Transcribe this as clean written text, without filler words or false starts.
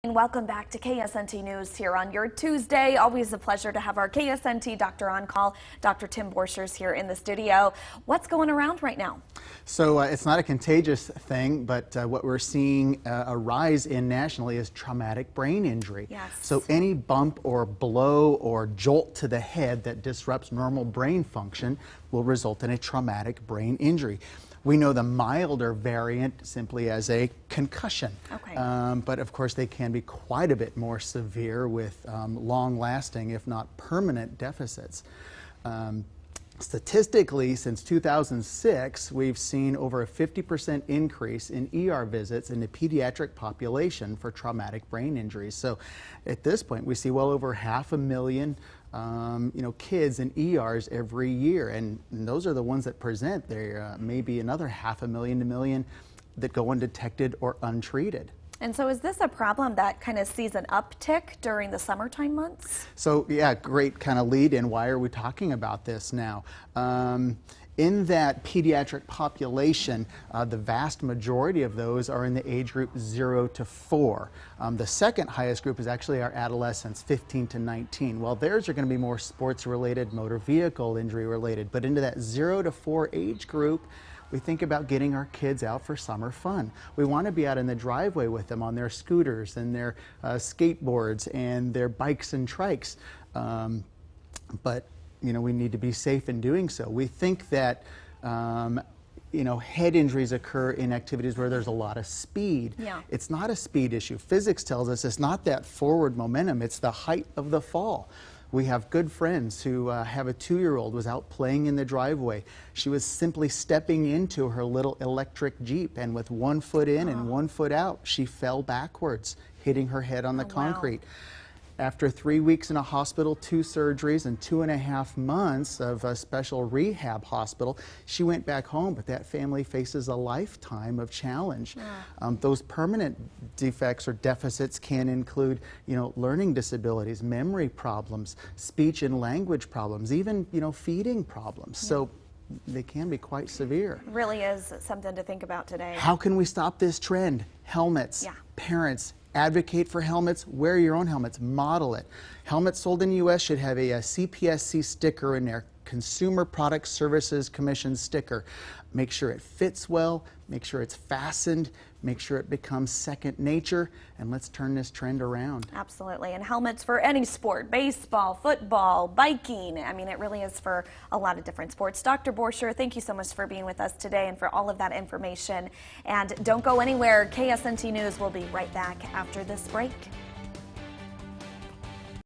And welcome back to KSNT News here on your Tuesday. Always a pleasure to have our KSNT doctor on call, Dr. Tim Borchers, here in the studio. What's going around right now? So it's not a contagious thing, but what we're seeing a rise in nationally is traumatic brain injury. Yes. So any bump or blow or jolt to the head that disrupts normal brain function will result in a traumatic brain injury. We know the milder variant simply as a concussion. Okay. But of course they can be quite a bit more severe with long-lasting, if not permanent, deficits. Statistically, since 2006, we've seen over a 50% increase in ER visits in the pediatric population for traumatic brain injuries. So at this point, we see well over 500,000 kids in ERs every year, and those are the ones that present. There may be another 500,000 to 1 million that go undetected or untreated. And so is this a problem that kind of sees an uptick during the summertime months? So yeah, great kind of lead in. Why are we talking about this now? In that pediatric population, the vast majority of those are in the age group 0 to 4. The second highest group is actually our adolescents, 15 to 19. Well, theirs are going to be more sports-related, motor vehicle injury-related. But into that 0 to 4 age group, we think about getting our kids out for summer fun. We want to be out in the driveway with them on their scooters and their skateboards and their bikes and trikes. But we need to be safe in doing so. We think that head injuries occur in activities where there's a lot of speed. Yeah. It's not a speed issue. Physics tells us it's not that forward momentum, it's the height of the fall. We have good friends who have a 2-year-old was out playing in the driveway. She was simply stepping into her little electric Jeep, and with 1 foot in and 1 foot out, she fell backwards, hitting her head on the concrete. Wow. After 3 weeks in a hospital, 2 surgeries, and 2.5 months of a special rehab hospital, she went back home, but that family faces a lifetime of challenge. Yeah. Those permanent defects or deficits can include, learning disabilities, memory problems, speech and language problems, even, feeding problems. Yeah. So they can be quite severe. It really is something to think about today. How can we stop this trend? Helmets. Yeah. Parents, advocate for helmets, wear your own helmets, model it. Helmets sold in the U.S. should have a CPSC sticker in there, Consumer Product Services Commission sticker. Make sure it fits well, make sure it's fastened, make sure it becomes second nature, and let's turn this trend around. Absolutely, and helmets for any sport, baseball, football, biking. I mean, it really is for a lot of different sports. Dr. Borchers, thank you so much for being with us today and for all of that information. And don't go anywhere. KSNT News will be right back after this break.